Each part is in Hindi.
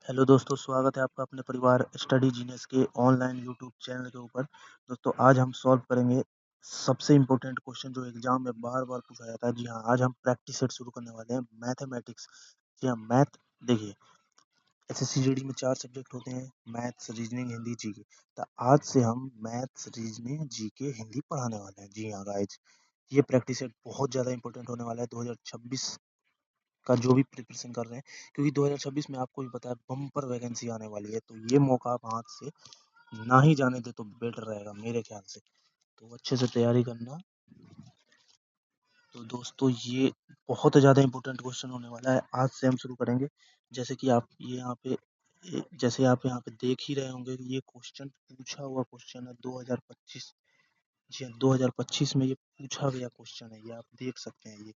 हेलो दोस्तों, स्वागत है आपका अपने परिवार स्टडी जीनियस के ऑनलाइन यूट्यूब चैनल के ऊपर। दोस्तों, आज हम सॉल्व करेंगे सबसे इम्पोर्टेंट क्वेश्चन जो एग्जाम में बार-बार पूछा जाता है। जी हाँ, आज हम प्रैक्टिस सेट शुरू करने वाले हैं मैथमेटिक्स। जी हाँ, मैथ देखिए एसएससी जीडी में 4 सब्जेक्ट होते हैं, मैथ्स, रीजनिंग, हिंदी, जीके। तो आज से हम मैथ्स, रीजनिंग, जीके, हिंदी पढ़ाने वाले हैं। जी हाँ गाइज, ये प्रैक्टिस सेट बहुत ज़्यादा इंपॉर्टेंट होने वाला है 2026 का जो भी प्रिपरेशन कर रहे हैं, क्योंकि 2026 में आपको भी पता है बम्पर वैकेंसी आने वाली है। तो ये मौका आप हाथ से ना ही जाने दे तो बेटर रहेगा मेरे ख्याल से। तो अच्छे से तैयारी करना। तो दोस्तों, ये बहुत ज़्यादा इंपॉर्टेंट क्वेश्चन होने वाला है। आज से हम शुरू करेंगे। जैसे कि आप ये यहाँ पे जैसे आप यहाँ पे देख ही रहे होंगे कि ये क्वेश्चन पूछा हुआ क्वेश्चन है 2025। जी हाँ, 2025 में ये पूछा गया क्वेश्चन है, ये आप देख सकते हैं। ये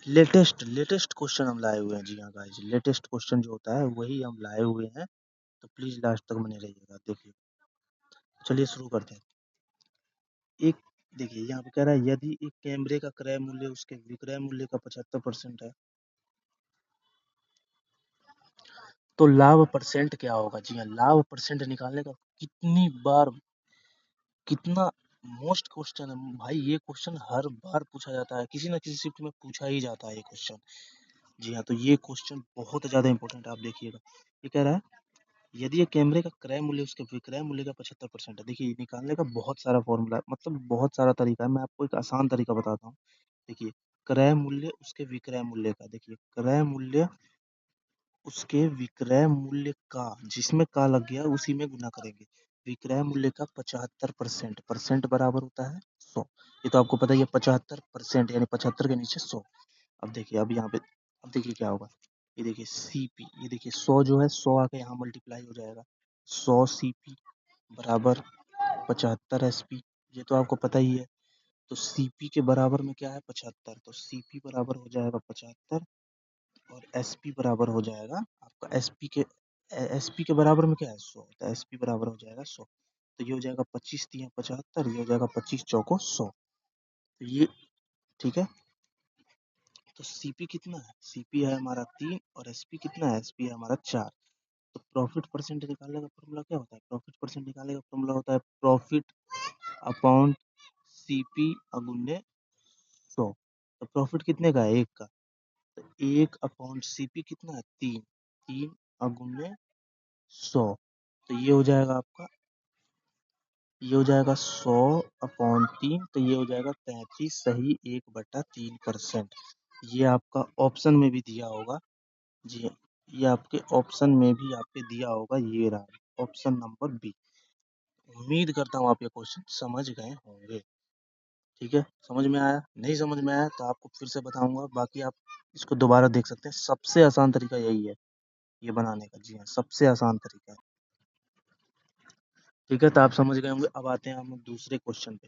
लेटेस्ट क्वेश्चन हम लाए हुए हैं। जी हाँ गाइस, लेटेस्ट क्वेश्चन जो होता है वही हम लाए हुए हैं। तो प्लीज लास्ट तक बने रहिएगा। देखिए, चलिए शुरू करते हैं। एक देखिए यहाँ पे कह रहा है यदि एक कैमरे का क्रय मूल्य उसके विक्रय मूल्य का 75% है, तो लाभ परसेंट क्या होगा। जी हाँ, लाभ परसेंट निकालने का कितनी बार कितना मोस्ट क्वेश्चन है भाई। ये क्वेश्चन हर बार पूछा जाता है, किसी ना किसी शिफ्ट में पूछा ही जाता है ये क्वेश्चन। जी हाँ, तो ये क्वेश्चन बहुत ज्यादा इंपॉर्टेंट है, आप देखिएगा। ये कह रहा है यदि ये कैमरे का क्रय मूल्य उसके विक्रय मूल्य का 75% है। देखिए, निकालने का बहुत सारा फॉर्मूला है, मतलब बहुत सारा तरीका है। मैं आपको एक आसान तरीका बताता हूँ। देखिए, क्रय मूल्य उसके विक्रय मूल्य का, देखिए क्रय मूल्य उसके विक्रय मूल्य का, जिसमें का लग गया उसी में गुना करेंगे। विक्रय मूल्य का 75%, परसेंट बराबर होता है 100। ये तो आपको पता ही है, 75% यानी 75 के नीचे 100। अब देखिए, अब यहाँ पे अब देखिए क्या होगा। ये देखिए सीपी, ये देखिए 100 जो है 100 आके यहाँ मल्टीप्लाई हो जाएगा। 100 सीपी बराबर 75 एसपी। ये तो आपको पता ही है। तो सीपी के बराबर में क्या है 75, तो सीपी बराबर हो जाएगा 75 और एसपी बराबर हो जाएगा आपका एसपी के बराबर में क्या है 100, तो एसपी बराबर हो जाएगा 100। तो ये हो जाएगा 25 तिया 75, ये हो जाएगा 25 चौको 100। तो ये ठीक है। तो सीपी कितना है, सीपी है हमारा 3 और एसपी कितना है, एसपी है हमारा 4। तो प्रॉफिट परसेंट निकालने का फॉर्मूला क्या होता है, प्रॉफिट परसेंट निकालने का फॉर्मूला होता है प्रॉफिट अपॉन सीपी अगुने 100। तो प्रॉफिट कितने का है, एक का। तो एक अपॉन सीपी कितना है 3, 3 अगुने 100। तो ये हो जाएगा 100/3, तो ये हो जाएगा 33 सही 1/3%। ये आपका ऑप्शन में भी दिया होगा। जी, ये आपके ऑप्शन में भी आपके दिया होगा, ये रहा ऑप्शन नंबर बी। उम्मीद करता हूँ आप ये क्वेश्चन समझ गए होंगे। ठीक है, समझ में आया, नहीं समझ में आया तो आपको फिर से बताऊंगा, बाकी आप इसको दोबारा देख सकते हैं। सबसे आसान तरीका यही है ये बनाने का। जी हाँ, सबसे आसान तरीका है। ठीक है, तो आप समझ गए होंगे। अब आते हैं हम दूसरे क्वेश्चन पे।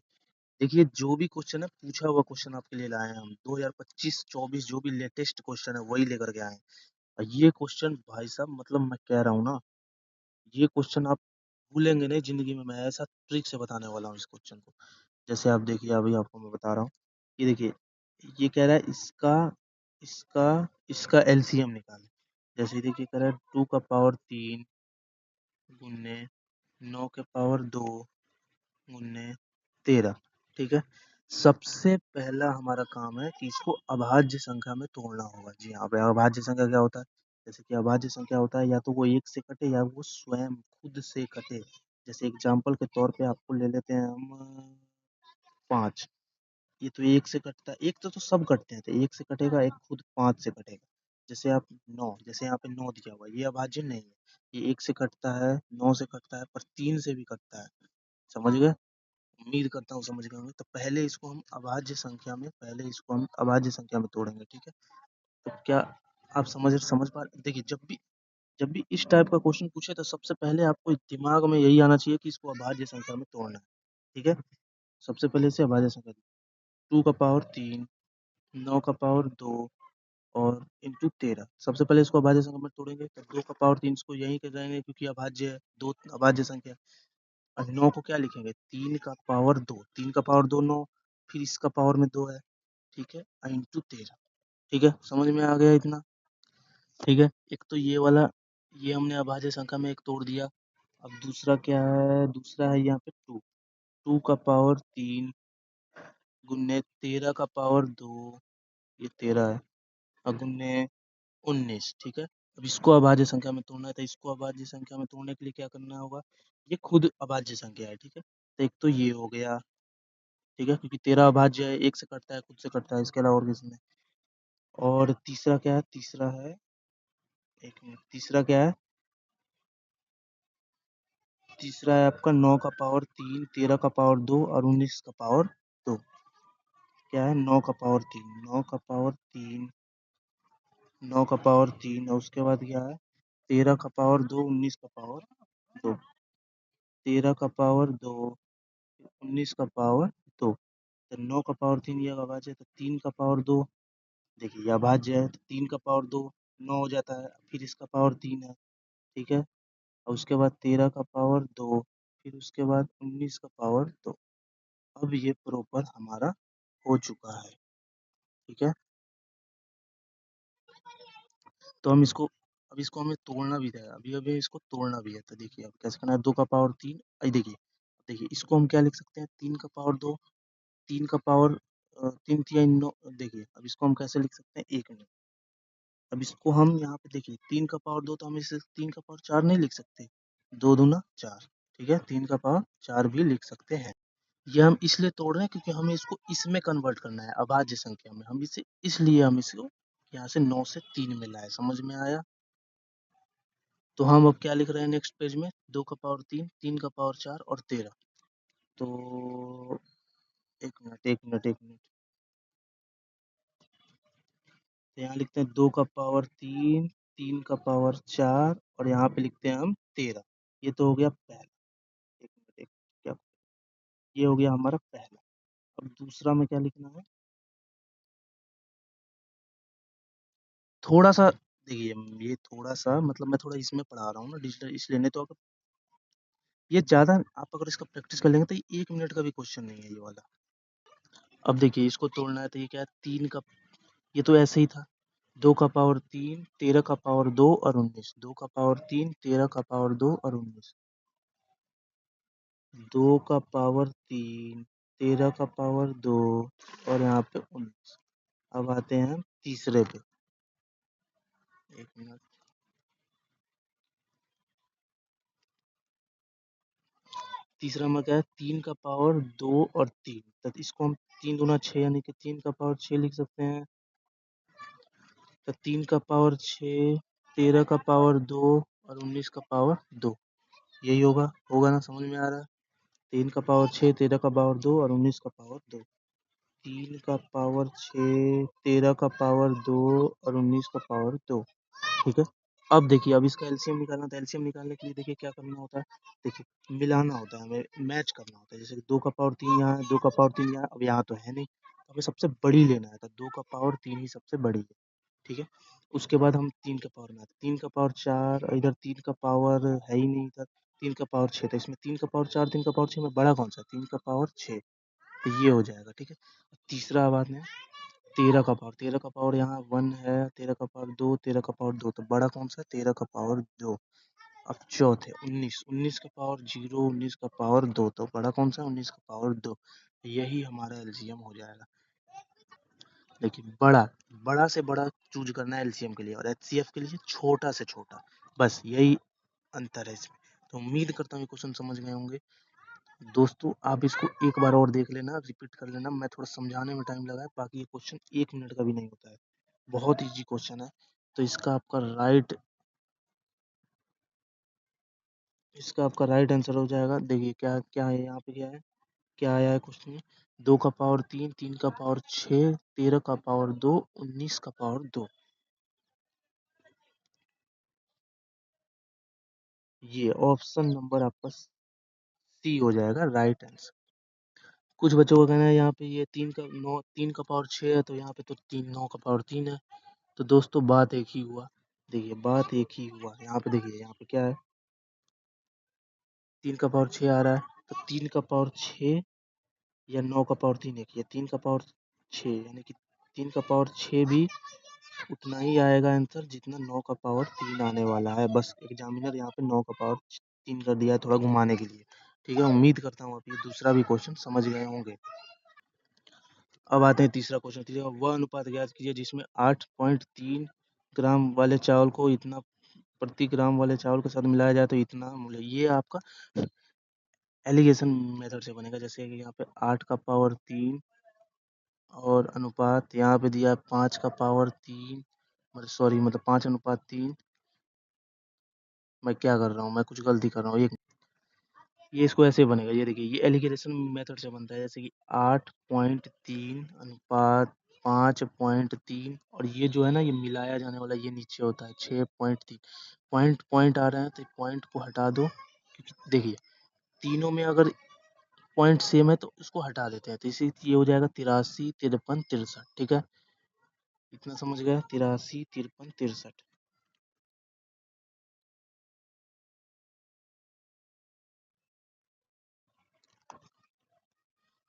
देखिए, जो भी क्वेश्चन है पूछा हुआ क्वेश्चन आपके लिए लाए हैं हम। 2025-24 जो भी लेटेस्ट क्वेश्चन है वही लेकर के आए हैं। और ये क्वेश्चन भाई साहब, मतलब मैं कह रहा हूँ ना, ये क्वेश्चन आप भूलेंगे नहीं जिंदगी में। मैं ऐसा ट्रिक से बताने वाला हूँ इस क्वेश्चन को। जैसे आप देखिए, अभी आपको मैं बता रहा हूँ। ये देखिए, ये कह रहा है इसका इसका एलसीएम निकालें। जैसे देखिए, कह रहा है 2 का पावर 3 गुन्ने 9 के पावर 2 गुन्ने 13। ठीक है, सबसे पहला हमारा काम है कि इसको अभाज्य संख्या में तोड़ना होगा। जी हाँ, अब अभाज्य संख्या क्या होता है, जैसे कि अभाज्य संख्या होता है या तो वो एक से कटे या वो स्वयं खुद से कटे। जैसे एग्जाम्पल के तौर पे आपको ले लेते हैं हम 5। ये तो एक से कटता है, एक तो सब कटते हैं, तो एक से कटेगा, एक खुद 5 से कटेगा। जैसे आप 9, जैसे यहाँ पे 9 दिया हुआ है, ये अभाज्य नहीं है। ये एक से कटता है, 9 से कटता है, पर 3 से भी कटता है। समझ गए, उम्मीद करता हूँ समझ गए होंगे। तो पहले इसको हम अभाज्य संख्या में तोड़ेंगे। ठीक है, तो क्या आप समझ पा रहे। देखिए, जब भी इस टाइप का क्वेश्चन पूछे तो सबसे पहले आपको दिमाग में यही आना चाहिए कि इसको अभाज्य संख्या में तोड़ना है। ठीक है, सबसे पहले से अभाज्य संख्या 2 का पावर 3, 9 का पावर 2 और इंटू 13। सबसे पहले इसको अभाज्य संख्या में तोड़ेंगे तो 2 का पावर 3 इसको यहीं कर जाएंगे क्योंकि अभाज्य है, दो अभाज्य संख्या। और 9 को क्या लिखेंगे, 3 का पावर 2, 3 का पावर 2 9, फिर इसका पावर में 2 है। ठीक है, इंटू 13। ठीक है, समझ में आ गया इतना। ठीक है, एक तो ये वाला, ये हमने अभाज्य संख्या में एक तोड़ दिया। अब दूसरा क्या है, दूसरा है यहाँ पे 2, 2 का पावर 3 गुने 13 का पावर 2, ये 13 है, और गुने 19, ठीक है। अब इसको अभाज्य संख्या में तोड़ना है, तो इसको अभाज्य संख्या में तोड़ने के लिए क्या करना होगा, ये खुद अभाज्य संख्या है, ठीक है। तो एक तो ये हो गया, ठीक है, क्योंकि 13 अभाज्य है, एक से कटता है, खुद से कटता है, इसके अलावा और किसी में। और तीसरा क्या है, तीसरा है, एक मिनट, तीसरा क्या है, तीसरा है आपका 9 का पावर 3, 13 का पावर 2 और 19 का पावर 2। क्या है, 9 का पावर 3, 9 का पावर 3, 9 का पावर 3, और उसके बाद क्या है, 13 का पावर 2, 19 का पावर 2, 13 का पावर 2, 19 का पावर 2। तो 9 का पावर 3 ये अभाज्य है, तो 3 का पावर 2, देखिए ये अभाज्य है, तो 3 का पावर 2 9 हो जाता है, फिर इसका पावर 3 है, ठीक है। और उसके बाद 13 का पावर 2, फिर उसके बाद 19 का पावर 2। अब ये प्रॉपर हमारा हो चुका है, ठीक है। तो हम इसको, अब इसको हमें तोड़ना भी है, अभी अभी इसको तोड़ना भी है। तो देखिए अब कैसे करना है, 2 का पावर 3, देखिए, देखिए इसको हम क्या लिख सकते हैं, 3 का पावर 2, 3 का पावर 3 3 9, देखिए अब इसको हम कैसे लिख सकते हैं, 1 में। अब इसको हम यहाँ पे देखिए 3 का पावर 2, तो हम इसे 3 का पावर 4 नहीं लिख सकते, 2 दूना 4, ठीक है, 3 का पावर 4 भी लिख सकते हैं। ये हम इसलिए तोड़ रहे हैं क्योंकि हमें इसको इसमें कन्वर्ट करना है, अभाज्य संख्या में। हम इसे इसलिए हम इसको यहाँ से 9 से 3 में लाए, समझ में आया। तो हम अब क्या लिख रहे हैं नेक्स्ट पेज में, 2 का पावर 3, 3 का पावर 4 और 13। तो एक मिनट, एक मिनट, एक मिनट, तो यहाँ लिखते हैं 2 का पावर 3, 3 का पावर 4 और यहाँ पे लिखते हैं हम 13। ये तो हो गया पहला, एक मिनट, एक, क्या, ये हो गया हमारा पहला। अब दूसरा में क्या लिखना है, थोड़ा सा, देखिए ये थोड़ा सा मतलब मैं थोड़ा इसमें पढ़ा रहा हूँ ना डिजिटल, इसलिए। नहीं तो अगर ये ज़्यादा आप अगर इसका प्रैक्टिस कर लेंगे तो ये 1 मिनट का भी क्वेश्चन नहीं है ये वाला। अब देखिए इसको तोड़ना है, तो ये क्या है, 3 का, ये तो ऐसे ही था, 2 का पावर 3, 13 का पावर 2 और 19, 2 का पावर 3, 13 का पावर 2 और 19, 2 का पावर 3, 13 का पावर 2 और यहाँ पे 19। अब आते हैं हम तीसरे पे, एक मिनट, तीसरा में क्या है, 3 का पावर 2 और 3, तो इसको हम 3 दूना 6 यानी कि 3 का पावर 6 लिख सकते हैं। तो 3 का पावर 6, 13 का पावर 2 और 19 का पावर 2, यही होगा, होगा ना, समझ में आ रहा है। 3 का पावर 6, 13 का पावर 2 और 19 का पावर 2, 3 का पावर 6, 13 का पावर 2 और 19 का पावर 2, ठीक है। अब देखिए, अब इसका एलसीएम निकालना था, एलसीएम निकालने के लिए देखिए क्या करना होता है, देखिए मिलाना होता है, हमें मैच करना होता है। जैसे 2 का पावर 3 यहाँ है, 2 का पावर 3 यहाँ, अब यहाँ तो है नहीं, तो हमें सबसे बड़ी लेना है, तो 2 का पावर 3 ही सबसे बड़ी है, ठीक है। उसके बाद हम 3 का पावर में आते हैं, 3 का पावर 4, और इधर 3 का पावर है ही नहीं, इधर 3 का पावर 6, तो इसमें 3 का पावर 4, 3 का पावर 6 में बड़ा कौन सा है, 3 का पावर 6, तो ये हो जाएगा, ठीक है। तीसरा बाद में 13 का पावर, 13 का पावर यहाँ 1 है, 13 का पावर 2, 13 का पावर 2, तो बड़ा कौन सा है, 13 का पावर 2। अब चौथे 19, 19 का पावर 0, 19 का पावर 2, तो बड़ा कौन सा है, 19 का पावर 2। यही हमारा एलसीएम हो जाएगा। लेकिन बड़ा, बड़ा से बड़ा चूज करना है एलसीएम के लिए, और एचसीएफ के लिए छोटा से छोटा, बस यही अंतर है इसमें। तो उम्मीद करता हूँ ये क्वेश्चन समझ गए होंगे दोस्तों। आप इसको एक बार और देख लेना, रिपीट कर लेना, मैं थोड़ा समझाने में टाइम लगा है, बाकी ये क्वेश्चन 1 मिनट का भी नहीं होता है, बहुत इजी क्वेश्चन है। तो इसका आपका राइट आंसर हो जाएगा। देखिए क्या क्या है, यहाँ पे क्या आया है क्वेश्चन में, 2 का पावर 3, 3 का पावर 6, 13 का पावर 2, 19 का पावर 2, ये ऑप्शन नंबर आपका सी हो जाएगा राइट आंसर। कुछ बच्चों का कहना है यहाँ पे ये 3 का पावर 6 है, तो यहाँ पे तो 9 का पावर 3 है। तो दोस्तों बात एक ही हुआ, देखिए बात एक ही हुआ, यहाँ पे देखिए, यहाँ पे क्या है, 3 का पावर 6 आ रहा है, तो 3 का पावर 6 या 9 का पावर 3, एक ये 3 का पावर 6, यानी कि 3 का पावर 6 भी उतना ही आएगा आंसर जितना 9 का पावर 3 आने वाला है। बस एग्जामिनर यहाँ पे 9 का पावर 3 कर दिया है थोड़ा घुमाने के लिए। ठीक है, उम्मीद करता हूँ आप ये दूसरा भी क्वेश्चन समझ गए होंगे। अब आते हैं तीसरा क्वेश्चन। तीसरा, वह अनुपात ज्ञात कीजिए जिसमें 8.3 ग्राम वाले चावल को इतना प्रति ग्राम वाले चावल के साथ मिलाया जाए तो इतना मूल्य। ये आपका एलिगेशन मेथड से बनेगा। जैसे कि यहाँ पे 8 का पावर 3 और अनुपात यहाँ पे दिया है 5 का पावर 3, मतलब सॉरी, मतलब 5:3। मैं क्या कर रहा हूँ, मैं कुछ गलती कर रहा हूँ। ये इसको ऐसे बनेगा, ये देखिए, ये एलिगेशन मेथड से बनता है। जैसे कि 8.3 अनुपात 5.3, और ये जो है ना, ये मिलाया जाने वाला ये नीचे होता है 6.3। पॉइंट पॉइंट आ रहे हैं तो पॉइंट को हटा दो, क्योंकि देखिए तीनों में अगर पॉइंट सेम है तो उसको हटा देते हैं, तो इसी ये हो जाएगा 83, 53, 63। ठीक है, इतना समझ गए? 83, 53, 63।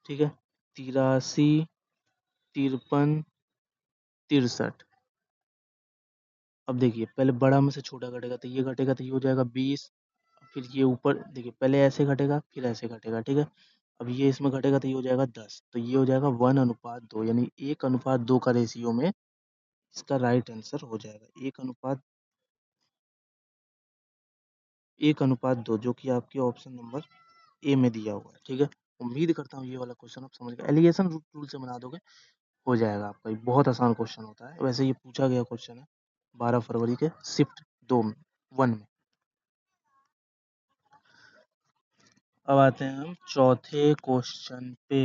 ठीक है, 83, 53, 63। अब देखिए, पहले बड़ा में से छोटा घटेगा तो ये घटेगा, तो ये हो जाएगा 20। फिर ये ऊपर देखिए, पहले ऐसे घटेगा फिर ऐसे घटेगा। ठीक है, अब ये इसमें घटेगा तो ये हो जाएगा 10, तो ये हो जाएगा 1:2, यानी 1:2 का रेशियो में इसका राइट आंसर हो जाएगा। 1:2, जो कि आपके ऑप्शन नंबर ए में दिया हुआ है। ठीक है, उम्मीद करता हूँ ये वाला क्वेश्चन आप समझ गए। एलिगेशन रूल से बना दोगे, हो जाएगा आपका। ये बहुत आसान क्वेश्चन होता है, वैसे ये पूछा गया क्वेश्चन है 12 फरवरी के शिफ्ट 1 में। अब आते हैं हम चौथे क्वेश्चन पे।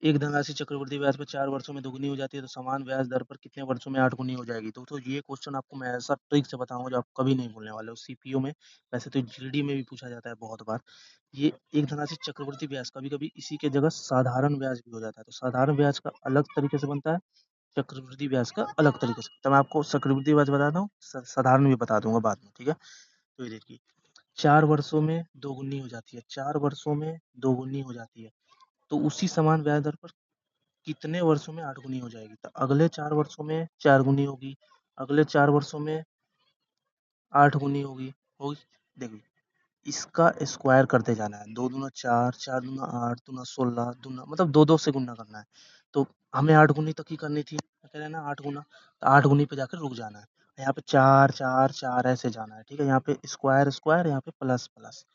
एक धनराशि चक्रवृद्धि ब्याज पर 4 वर्षों में दोगुनी हो जाती है तो समान ब्याज दर पर कितने वर्षों में 8 गुनी हो जाएगी। तो ये क्वेश्चन आपको मैं ऐसा ट्रिक से बताऊंगा जो आप कभी नहीं भूलने वाले हो सीपीओ में। वैसे तो जीडी में भी पूछा जाता है बहुत बार। ये एक धनराशि चक्रवृद्धि ब्याज, कभी कभी इसी के जगह साधारण ब्याज भी हो जाता है। तो साधारण ब्याज का अलग तरीके से बनता है, चक्रवृद्धि ब्याज का अलग तरीके से। तो मैं आपको चक्रवृद्धि ब्याज बताता हूँ, साधारण भी बता दूंगा बाद में। ठीक है, तो ये देखिए, 4 वर्षों में दोगुनी हो जाती है, 4 वर्षों में दोगुनी हो जाती है, तो उसी समान ब्याज दर पर कितने वर्षों में 8 गुनी हो जाएगी। तो अगले 4 वर्षों में 4 गुनी होगी, अगले 4 वर्षों में 8 गुनी होगी। देखिए, इसका स्क्वायर करते जाना है, 2 दूना 4, 4 दूना 8, दूना 16, दूना मतलब 2 2 से गुना करना है। तो हमें 8 गुनी तक ही करनी थी, कह रहे हैं ना 8 गुना, तो 8 गुनी पे जाकर रुक जाना है। यहाँ पे 4 4 4 ऐसे जाना है। ठीक है, यहाँ पे स्क्वायर स्क्वायर, यहाँ पे प्लस प्लस।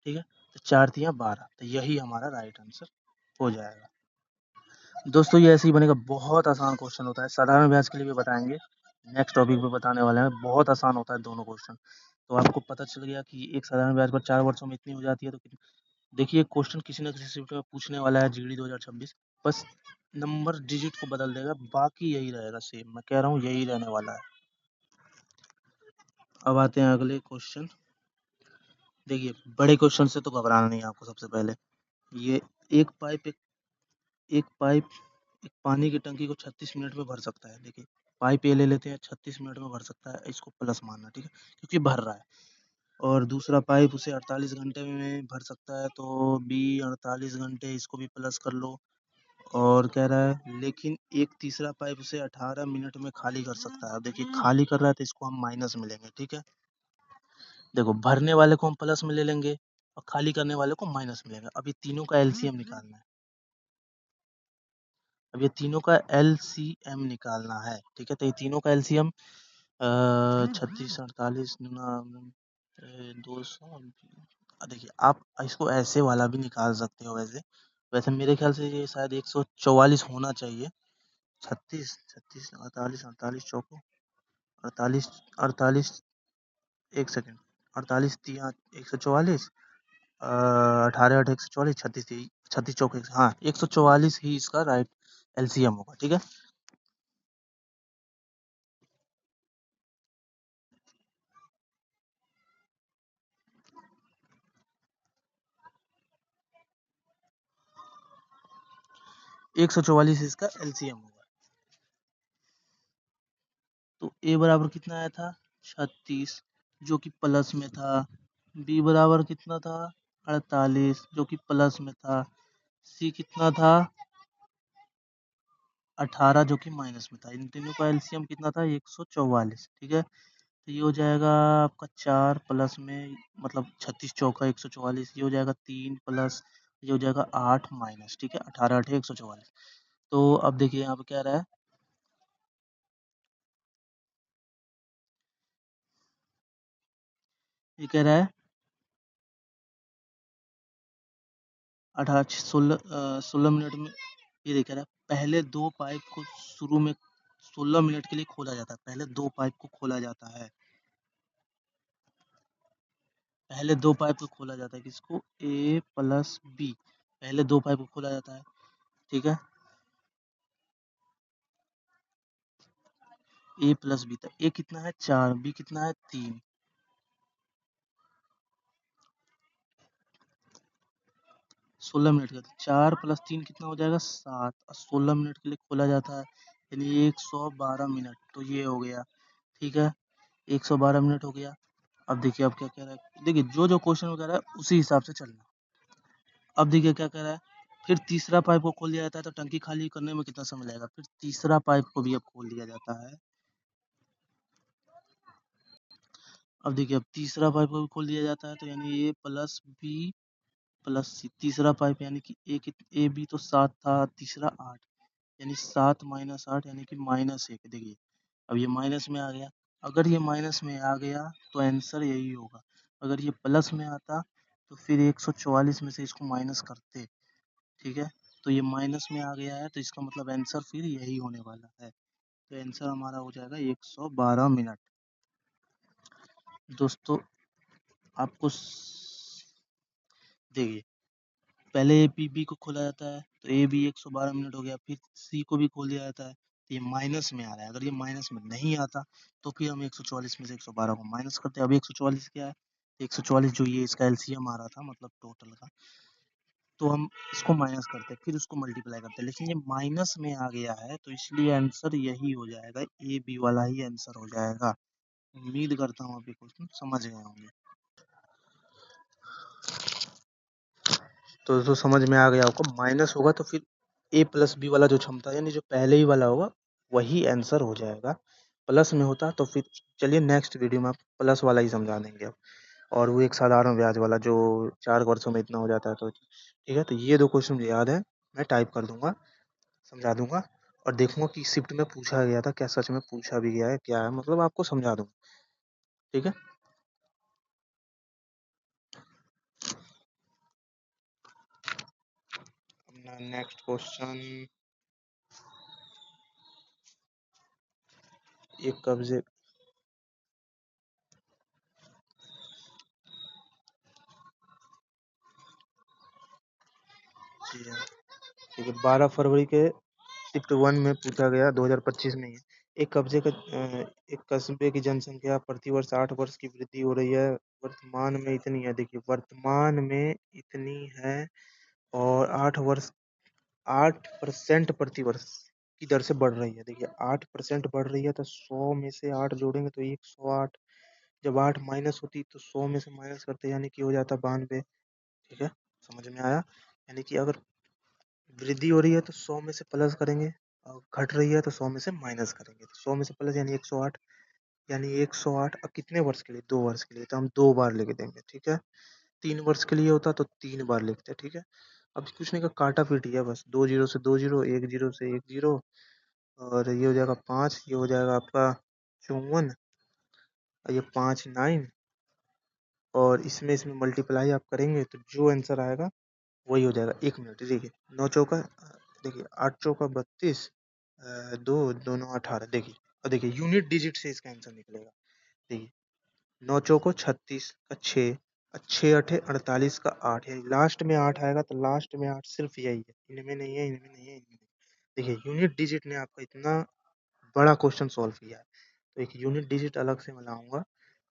ठीक है, तो 4 तिया 12, तो यही हमारा राइट आंसर हो जाएगा। दोस्तों ये ऐसे ही बनेगा, बहुत आसान क्वेश्चन होता है। साधारण ब्याज के लिए भी बताएंगे, नेक्स्ट टॉपिक पे बताने वाले हैं। बहुत आसान होता है दोनों क्वेश्चन। तो आपको पता चल गया कि एक साधारण ब्याज पर 4 वर्षों में इतनी हो जाती है, तो देखिए क्वेश्चन किसी न किसी शिफ्ट में पूछने वाला है जीडी 2026। बस नंबर डिजिट को बदल देगा, बाकी यही रहेगा सेम। मैं कह रहा हूँ यही रहने वाला है। अब आते हैं अगले क्वेश्चन। देखिए, बड़े क्वेश्चन से तो घबराना नहीं है आपको। सबसे पहले ये एक पाइप एक, एक पाइप एक पानी की टंकी को 36 मिनट में भर सकता है। देखिए, पाइप ए ले लेते हैं, 36 मिनट में भर सकता है, इसको प्लस मानना। ठीक है, क्योंकि भर रहा है। और दूसरा पाइप उसे 48 घंटे में भर सकता है, तो बी 48 घंटे, इसको भी प्लस कर लो। और कह रहा है लेकिन एक तीसरा पाइप उसे 18 मिनट में खाली कर सकता है। अब देखिए, खाली कर रहा है तो इसको हम माइनस में लेंगे। ठीक है, देखो, भरने वाले को हम प्लस में ले लेंगे और खाली करने वाले को माइनस में लेंगे। अब ये तीनों का एलसीएम निकालना है। अब ये तीनों का एलसीएम निकालना है। ठीक है, तो ये तीनों का एलसीएम 36 48 200। देखिए, आप इसको ऐसे वाला भी निकाल सकते हो। वैसे वैसे मेरे ख्याल से ये शायद 144 होना चाहिए। 36 36 48 48 चौको 48 48, एक सेकेंड, 48 तिया 144, 18 8 144, 36 36 चौको, हाँ 144 ही इसका राइट एलसीएम होगा। ठीक है, 144 इसका एलसीएम होगा। तो ए बराबर कितना आया था? 36, जो कि प्लस में था। बी बराबर कितना था? 48, जो कि प्लस में था। सी कितना था? 18 जो कि माइनस में था। इन तीनों का एलसीएम कितना था? 144। ठीक है, तो ये हो जाएगा आपका 4 प्लस में, मतलब 36 चौका 144, ये हो जाएगा 3 प्लस, ये हो जाएगा 8 माइनस। ठीक है, 18 8 144। तो अब देखिए यहाँ पे क्या रहा है, ये कह रहा है 18 16 मिनट में, ये देख रहा है पहले दो पाइप को शुरू में 16 मिनट के लिए खोला जाता है। पहले दो पाइप को खोला जाता है, पहले दो पाइप को खोला जाता है, किसको? ए प्लस बी, पहले दो पाइप को खोला जाता है। ठीक है, ए प्लस बी तक। ए कितना है? 4, बी कितना है? 3। 16 मिनट का, 4 प्लस 3 कितना हो जाएगा? 7, और 16 मिनट के लिए खोला जाता है, यानी 112 मिनट। तो ये हो गया। ठीक है, 112 मिनट हो गया। अब देखिए अब क्या कह रहा है, देखिए जो जो क्वेश्चन में कह रहा है उसी हिसाब से चलना। अब देखिए क्या कह रहा है, फिर तीसरा पाइप को खोल दिया जाता है, तो टंकी खाली करने में कितना समय लगेगा? फिर तीसरा पाइप को भी अब खोल दिया जाता है। अब देखिए अब तीसरा पाइप को भी खोल दिया जाता है, तो यानी ए प्लस बी प्लस सी, तीसरा पाइप, यानी कि ए बी तो 7 था, तीसरा 8, यानी 7 माइनस 8 यानी कि -1। देखिए अब ये माइनस में आ गया। अगर ये माइनस में आ गया तो आंसर यही होगा। अगर ये प्लस में आता तो फिर 144 में से इसको माइनस करते। ठीक है, तो ये माइनस में आ गया है, तो इसका मतलब आंसर फिर यही होने वाला है। तो आंसर हमारा हो जाएगा 112 मिनट। दोस्तों आपको देखिए, पहले ए पी बी को खोला जाता है, तो ए बी 112 मिनट हो गया, फिर सी को भी खोल दिया जाता है, तो ये माइनस में आ रहा है। अगर ये माइनस में नहीं आता तो फिर हम 144 में से 112 को माइनस करते हैं। अब 144 क्या है? 144 जो ये इसका एलसीएम आ रहा था, मतलब टोटल का, तो हम इसको माइनस करते हैं, फिर उसको मल्टीप्लाई करते हैं, लेकिन ये माइनस में आ गया है, तो इसलिए आंसर यही हो जाएगा, ए बी वाला ही आंसर हो जाएगा। उम्मीद करता हूँ अभी क्वेश्चन समझ गए होंगे। तो दोस्तों समझ में आ गया आपको, माइनस होगा तो फिर ए प्लस बी वाला जो क्षमता यानी जो पहले ही वाला होगा वही आंसर हो जाएगा। प्लस में होता तो फिर चलिए नेक्स्ट वीडियो में आप प्लस वाला ही समझा देंगे अब, और वो एक साधारण ब्याज वाला जो 4 वर्षों में इतना हो जाता है। तो ठीक है, तो ये 2 क्वेश्चन मुझे याद है, मैं टाइप कर दूँगा, समझा दूँगा, और देखूँगा कि शिफ्ट में पूछा गया था, क्या सच में पूछा भी गया है, क्या है, मतलब आपको समझा दूँगा। ठीक है? अपना नेक्स्ट क्वेश्चन, एक कब्जे, जी हाँ, ठीक है, 12 फरवरी के शिफ्ट 1 में पूछा गया, 2025 में ही है। एक कस्बे की जनसंख्या प्रतिवर्ष 8 वर्ष की वृद्धि हो रही है, वर्तमान में इतनी है। देखिए वर्तमान में इतनी है, और 8% प्रतिवर्ष की दर से बढ़ रही है। देखिए 8% बढ़ रही है, तो 100 में से 8 जोड़ेंगे तो 108, जब 8 माइनस होती तो 100 में से माइनस करते यानी कि हो जाता 92। ठीक है, समझ में आया? यानी कि अगर वृद्धि हो रही है तो 100 में से प्लस करेंगे, और घट रही है तो 100 में से माइनस करेंगे, तो 100 में से प्लस यानी 108, यानी 108। अब कितने वर्ष के लिए? 2 वर्ष के लिए, तो हम 2 बार लिख देंगे। ठीक है, 3 वर्ष के लिए होता तो 3 बार लिखते हैं। ठीक है, अब कुछ नहीं का काटा पीटी है बस, 2 जीरो से 2 जीरो, 1 जीरो से 1 जीरो, और ये हो जाएगा 5, ये हो जाएगा आपका 54, और ये 5 9, और इसमें इसमें मल्टीप्लाई आप करेंगे तो जो आंसर आएगा वही हो जाएगा। 1 मिनट, देखिए 9 चौका, देखिए 8 चौका 32, 2 दोनों 18। देखिए, और देखिए यूनिट डिजिट से इसका आंसर निकलेगा। देखिए 9 चौको 36 का 6, 6 अठे 48 का 8, यानी लास्ट में 8 आएगा, तो लास्ट में 8 सिर्फ यही है, इनमें नहीं है, इनमें नहीं है, इनमें नहीं है। देखिए यूनिट डिजिट ने आपका इतना बड़ा क्वेश्चन सॉल्व किया है, तो एक यूनिट डिजिट अलग से मैं लाऊंगा,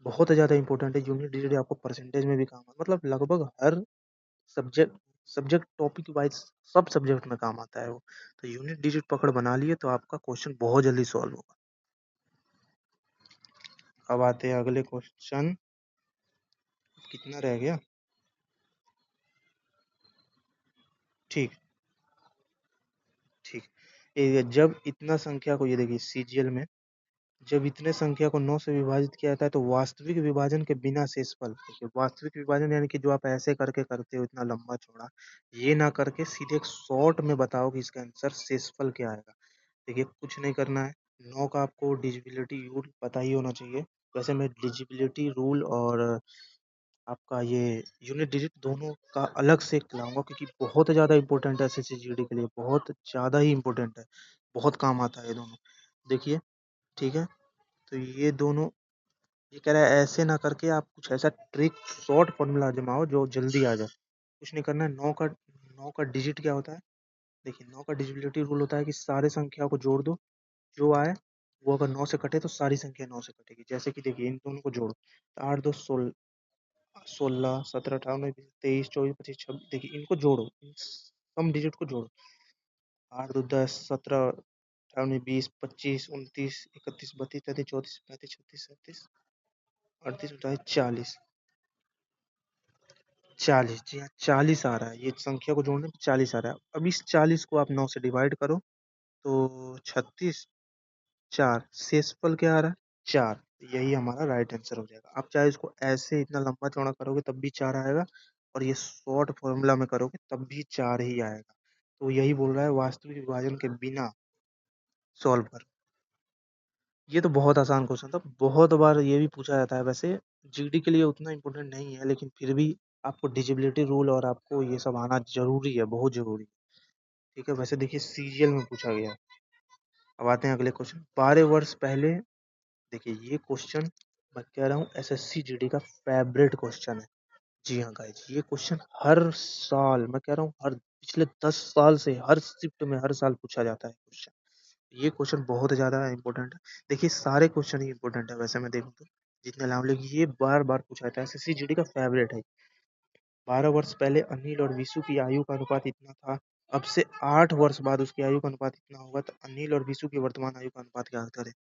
बहुत ज़्यादा इंपॉर्टेंट है यूनिट डिजिट, आपको परसेंटेज में भी काम है, मतलब लगभग हर सब्जेक्ट सब्जेक्ट टॉपिक वाइज सब सब्जेक्ट में काम आता है वो। तो यूनिट डिजिट पकड़ बना लिए तो आपका क्वेश्चन बहुत जल्दी सॉल्व होगा। अब आते हैं अगले क्वेश्चन, कितना रह गया? ठीक, ठीक। जब इतना संख्या को, ये देखिए सीजीएल में, जब इतने संख्या को 9 से विभाजित किया जाता है तो वास्तविक विभाजन के बिना शेषफल, देखिए वास्तविक विभाजन यानी कि जो आप ऐसे करके करते हो इतना लंबा चौड़ा, ये ना करके सीधे एक शॉर्ट में बताओ कि इसका आंसर शेषफल क्या आएगा। देखिए कुछ नहीं करना है, 9 का आपको डिजिबिलिटी रूल पता ही होना चाहिए। वैसे मैं डिजिबिलिटी रूल और आपका ये यूनिट डिजिट दोनों का अलग से लाऊंगा, क्योंकि बहुत ज़्यादा इंपॉर्टेंट है एसएससी जीडी के लिए, बहुत ज़्यादा ही इंपॉर्टेंट है, बहुत काम आता है ये दोनों। देखिए ठीक है, तो ये दोनों, ये कह रहा है ऐसे ना करके आप कुछ ऐसा ट्रिक शॉर्ट फॉर्मूला जमाओ जो जल्दी आ जाए। कुछ नहीं करना है, 9 का डिजिट क्या होता है, देखिए 9 का डिजिबिलिटी रूल होता है कि सारे संख्या को जोड़ दो, जो आए वो अगर 9 से कटे तो सारी संख्या 9 से कटेगी। जैसे कि देखिए इन दोनों को जोड़ो तो 8 2 16, 16 17 18 19 20 23 24 25 26, देखिए इनको जोड़ो, इन सम डिजिट को जोड़ो, 8 2 10 17 18 19 20 25 29 31 32 33 34 35 36 37 38 39 40, 40, जी हाँ 40 आ रहा है, ये संख्या को जोड़ने पे 40 आ रहा है। अब इस 40 को आप 9 से डिवाइड करो तो 36, 4, शेषफल क्या आ रहा है 4, यही हमारा राइट आंसर हो जाएगा। आप चाहे इसको ऐसे इतना लंबा चौड़ा करोगे तब भी 4 आएगा, और ये शॉर्ट फॉर्मूला में करोगे तब भी 4 ही आएगा। तो यही बोल रहा है वास्तविक विभाजन के बिना सॉल्व करो। ये तो बहुत आसान क्वेश्चन था, बहुत बार ये भी पूछा जाता है। वैसे जीडी के लिए उतना इम्पोर्टेंट नहीं है, लेकिन फिर भी आपको डिजिबिलिटी रूल और आपको ये सब आना जरूरी है, बहुत जरूरी है। ठीक है, वैसे देखिए सीरियल में पूछा गया है। अब आते हैं अगले क्वेश्चन। 12 वर्ष पहले, देखिए ये क्वेश्चन मैं कह रहा हूँ एसएससी जीडी का फेवरेट क्वेश्चन है। जी हाँ गाइज, ये क्वेश्चन हर साल, मैं कह रहा हूँ हर पिछले 10 साल से हर शिफ्ट में हर साल पूछा जाता है क्वेश्चन। ये क्वेश्चन बहुत ज्यादा इंपॉर्टेंट है। देखिए सारे क्वेश्चन ही इंपॉर्टेंट है, वैसे मैं देखूँ तो जितने नाम लेके ये बार बार पूछा जाता है, एसएससी जीडी का फेवरेट है। 12 वर्ष पहले अनिल और विशु की आयु का अनुपात इतना था, अब से 8 वर्ष बाद उसकी आयु का अनुपात इतना होगा, तो अनिल और विशु की वर्तमान आयु का अनुपात क्या करें।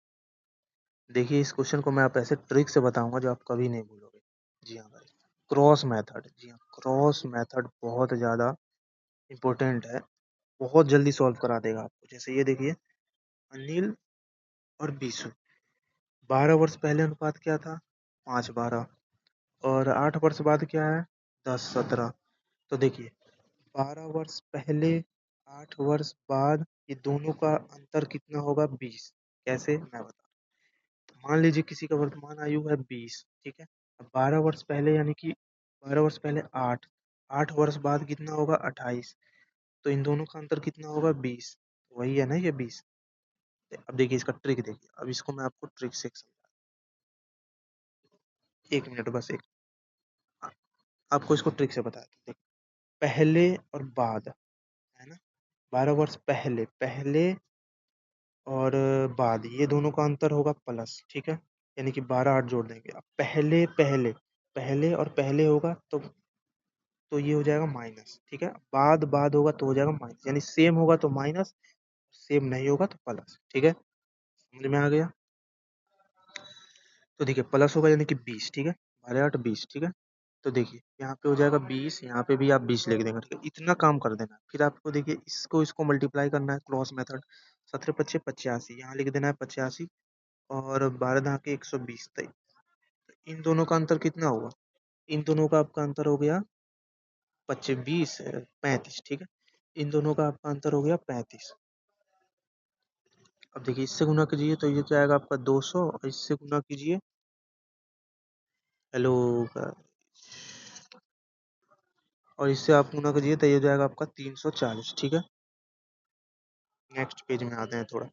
देखिए इस क्वेश्चन को मैं आप ऐसे ट्रिक से बताऊंगा जो आप कभी नहीं भूलोगे। जी हाँ भाई, क्रॉस मेथड, जी हाँ क्रॉस मेथड बहुत ज़्यादा इम्पोर्टेंट है, बहुत जल्दी सॉल्व करा देगा आपको। जैसे ये देखिए अनिल और बीसु, 12 वर्ष पहले अनुपात क्या था 5:12, और 8 वर्ष बाद क्या है 10:17। तो देखिए 12 वर्ष पहले 8 वर्ष बाद ये दोनों का अंतर कितना होगा 20। कैसे मैं बता, मान लीजिए किसी का वर्तमान आयु है 20, ठीक है, अब 12 वर्ष पहले यानी कि 12 वर्ष पहले 8, 8 वर्ष बाद कितना होगा 28, तो इन दोनों का अंतर कितना होगा 20, वही है ना ये 20। अब देखिए इसका ट्रिक देखिए, अब इसको मैं आपको ट्रिक से समझा, 1 मिनट बस एक, आपको इसको ट्रिक से बताया था। देखो पहले और बाद है ना, 12 वर्ष पहले, पहले और बाद ये दोनों का अंतर होगा प्लस, ठीक है, यानी कि 12 8 जोड़ देंगे। अब पहले पहले, पहले और पहले होगा तो ये हो जाएगा माइनस, ठीक है, बाद बाद होगा तो हो जाएगा माइनस, यानी सेम होगा तो माइनस, सेम नहीं होगा तो प्लस, ठीक है, समझ में आ गया। तो देखिए प्लस होगा यानी कि 20, ठीक है, 12 8 20, ठीक है। तो देखिए यहाँ पे हो जाएगा 20, यहाँ पे भी आप 20 लिख देंगे, ठीक है, इतना काम कर देना है। फिर आपको देखिए इसको मल्टीप्लाई करना है क्रॉस मेथड, 17 5 85, यहाँ लिख देना है 85, और 12 दहा के 120, तो इन दोनों का अंतर कितना होगा, इन दोनों का आपका अंतर हो गया 25 35, ठीक है, इन दोनों का आपका अंतर हो गया 35। अब देखिए इससे गुना कीजिए तो ये जाएगा आपका 200, और इससे गुना कीजिए, हेलो, और इससे आप गुना कीजिए तो ये जाएगा आपका 340, ठीक है। नेक्स्ट पेज में आते हैं थोड़ा,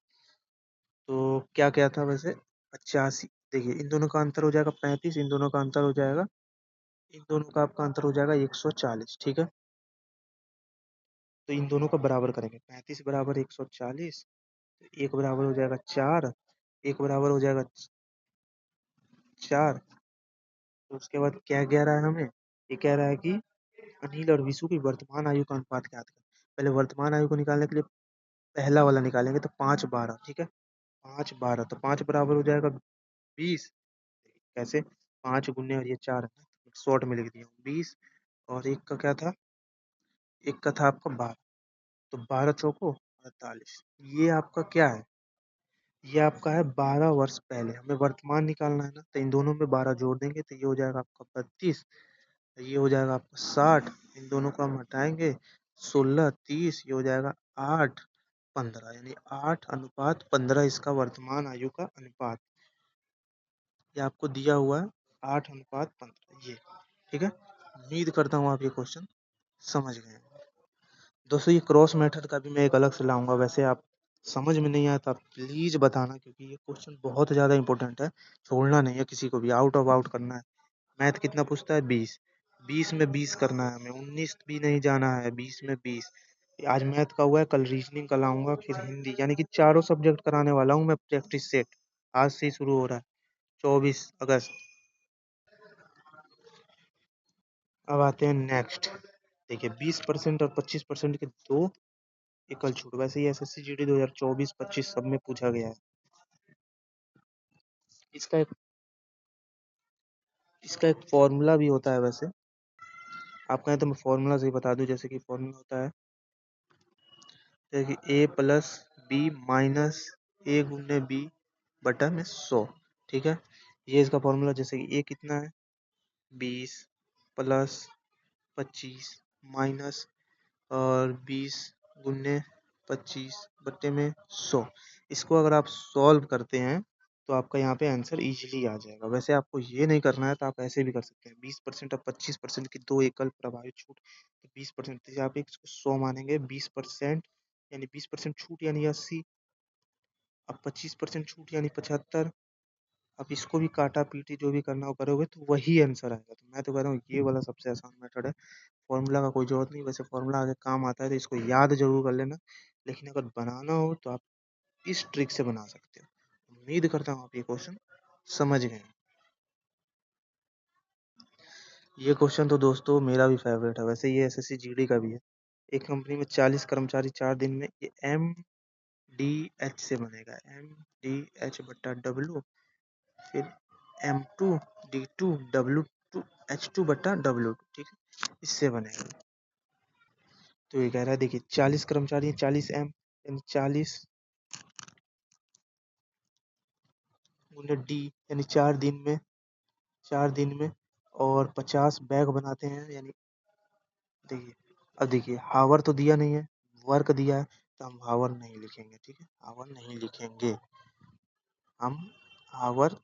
तो क्या क्या था वैसे 85, देखिए इन दोनों का अंतर हो जाएगा 35, इन दोनों का अंतर हो जाएगा, इन दोनों का आपका अंतर हो जाएगा 140, ठीक है। तो इन दोनों का बराबर करेंगे, 35 बराबर 140, एक बराबर हो जाएगा 4, एक बराबर हो जाएगा 4। तो उसके बाद क्या कह रहा है हमें, ये कह रहा है कि अनिल और विशु की वर्तमान आयु का अनुपात ज्ञात करें। पहले वर्तमान आयु को निकालने के लिए पहला वाला निकालेंगे, तो 5 12, ठीक है, 5 12, तो 5 बराबर हो जाएगा 20, कैसे 5 गुने और ये 4 है ना, शॉर्ट में लिख दिया हूँ 20, और एक का क्या था, एक का था आपका 12, तो 12 चौको 48। ये आपका क्या है? ये आपका है 12 वर्ष पहले। हमें वर्तमान निकालना है ना, तो इन दोनों में 12 जोड़ देंगे तो ये हो जाएगा आपका 32, ये हो जाएगा आपका 60, इन दोनों को हम हटाएंगे 16, 30, ये हो जाएगा 8, 15, यानी 8:15 इसका वर्तमान आयु का अनुपात। ये आपको दिया हुआ है 8:15 ये। ठीक है, उम्मीद करता हूँ आप ये क्वेश्चन समझ गए हैं। दोस्तों ये क्रॉस मेथड का भी मैं एक अलग से लाऊंगा, वैसे आप समझ में नहीं आता प्लीज बताना, क्योंकि ये क्वेश्चन बहुत ज्यादा इंपॉर्टेंट है, छोड़ना नहीं है किसी को भी, आउट ऑफ आउट करना है। मैथ कितना पूछता है? 20, 20 में 20 करना है हमें, 19 भी नहीं जाना है, 20 में 20। आज मैथ का हुआ है, कल रीजनिंग का लाऊंगा, फिर हिंदी, यानी कि चारों सब्जेक्ट कराने वाला हूँ मैं प्रैक्टिस सेट। आज से ही शुरू हो रहा है, 24 अगस्त। अब आते हैं नेक्स्ट। देखिए 20% और 25% के दो एकल छूट, वैसे ही एसएससी जीडी 2024-25 सब में पूछा गया है। इसका एक फॉर्मूला भी होता है, वैसे आप कहें तो मैं फॉर्मूला से ही बता दूं। जैसे कि फॉर्मूला होता है, जैसे कि a+b-a×b/100। ठीक है, ये इसका फॉर्मूला। जैसे कि a कितना है? 20 प्लस 25 माइनस और 20 × 25/100। इसको अगर आप सॉल्व करते हैं तो आपका यहाँ पे आंसर इजीली आ जाएगा। वैसे आपको ये नहीं करना है तो आप ऐसे भी कर सकते हैं। 20% और 25% की दो एकल प्रभावित छूट, तो 20% जैसे आप इसको 100 मानेंगे, 20% यानी 20% छूट यानी 80, अब 25% छूट यानी 75। अब इसको भी काटा पीटी जो भी करना हो करोगे तो वही आंसर आएगा। तो मैं तो कह रहा हूँ ये वाला सबसे आसान मेथड है, फॉर्मूला का कोई जरूरत नहीं। वैसे फॉर्मूला आगे काम आता है तो इसको याद जरूर कर लेना, लेकिन अगर बनाना हो तो आप इस ट्रिक से बना सकते हो। उम्मीद करता हूँ आप ये क्वेश्चन समझ गए। ये क्वेश्चन तो दोस्तों मेरा भी फेवरेट है, वैसे ये एसएससी जीडी का भी है। एक कंपनी में 40 कर्मचारी 4 दिन में, ये MDH से बनेगा, MDH/W, फिर M2D2W2H2/W2, ठीक है, इससे बनेगा। तो ये कह रहा है, देखिए 40 कर्मचारी 40 M, यानी 40 गुने D, यानी 4 दिन में और 50 बैग बनाते हैं, यानी देखिए, अब देखिए हावर तो दिया नहीं है, वर्क दिया है, तो हम हावर नहीं लिखेंगे। ठीक है, हावर नहीं लिखेंगे, हम हावर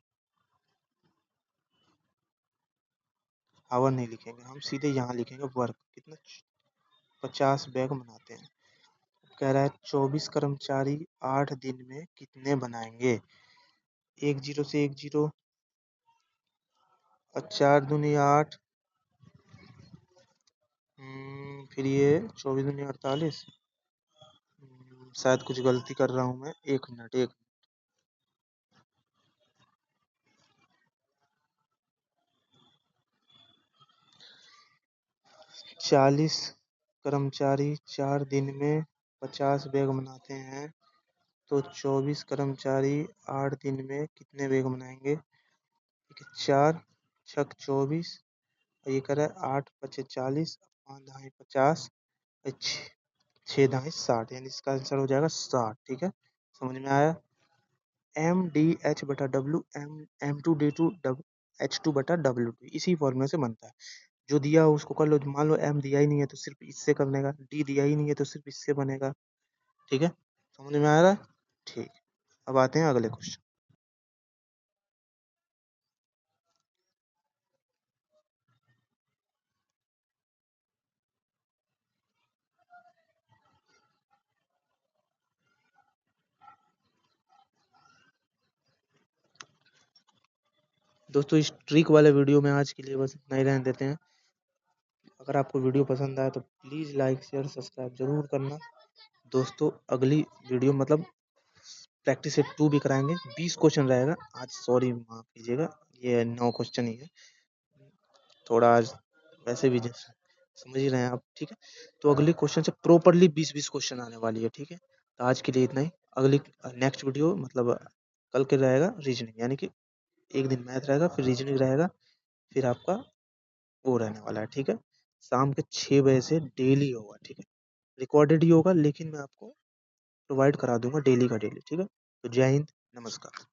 हावर नहीं लिखेंगे, हम सीधे यहाँ लिखेंगे वर्क। कितना? 50 बैग बनाते हैं। कह रहा है 24 कर्मचारी 8 दिन में कितने बनाएंगे? एक जीरो से एक जीरो, और 4 दूनी 8, फिर ये 24 दूनी 48। शायद कुछ गलती कर रहा हूँ मैं, 1 मिनट। 40 कर्मचारी 4 दिन में 50 बैग बनाते हैं, तो 24 कर्मचारी 8 दिन में कितने बैग बनाएंगे? ठीक है, 4 × 6 = 24, और ये कर रहा है 8×5 = 40, 5×10 = 50, 6×10 = 60, यानी इसका आंसर हो जाएगा 60। ठीक है, समझ में आया? MDH/W, M2D2H2/W2 इसी फॉर्मूले से बनता है। जो दिया हो उसको कर लो, मान लो M दिया ही नहीं है तो सिर्फ इससे कर लेगा, D दिया ही नहीं है तो सिर्फ इससे बनेगा। ठीक है, समझ में आ रहा है? ठीक, अब आते हैं अगले क्वेश्चन। दोस्तों इस ट्रिक वाले वीडियो में आज के लिए बस इतना ही रहने देते हैं। अगर आपको वीडियो पसंद आया तो प्लीज़ लाइक शेयर सब्सक्राइब जरूर करना। दोस्तों अगली वीडियो मतलब प्रैक्टिस सेट 2 भी कराएंगे, 20 क्वेश्चन रहेगा आज, सॉरी माफ कीजिएगा, ये 9 क्वेश्चन ही है। थोड़ा आज वैसे भी समझ ही रहे हैं आप। ठीक है, तो अगले क्वेश्चन से प्रॉपरली 20-20 क्वेश्चन आने वाली है। ठीक है, तो आज के लिए इतना ही। अगली नेक्स्ट वीडियो मतलब कल के रहेगा रीजनिंग, यानी कि एक दिन मैथ रहेगा, फिर रीजनिंग रहेगा, फिर आपका वो रहने वाला है। ठीक है, शाम के 6 बजे से डेली होगा। ठीक है, रिकॉर्डेड ही होगा, लेकिन मैं आपको प्रोवाइड करा दूंगा डेली का डेली। ठीक है, तो जय हिंद, नमस्कार।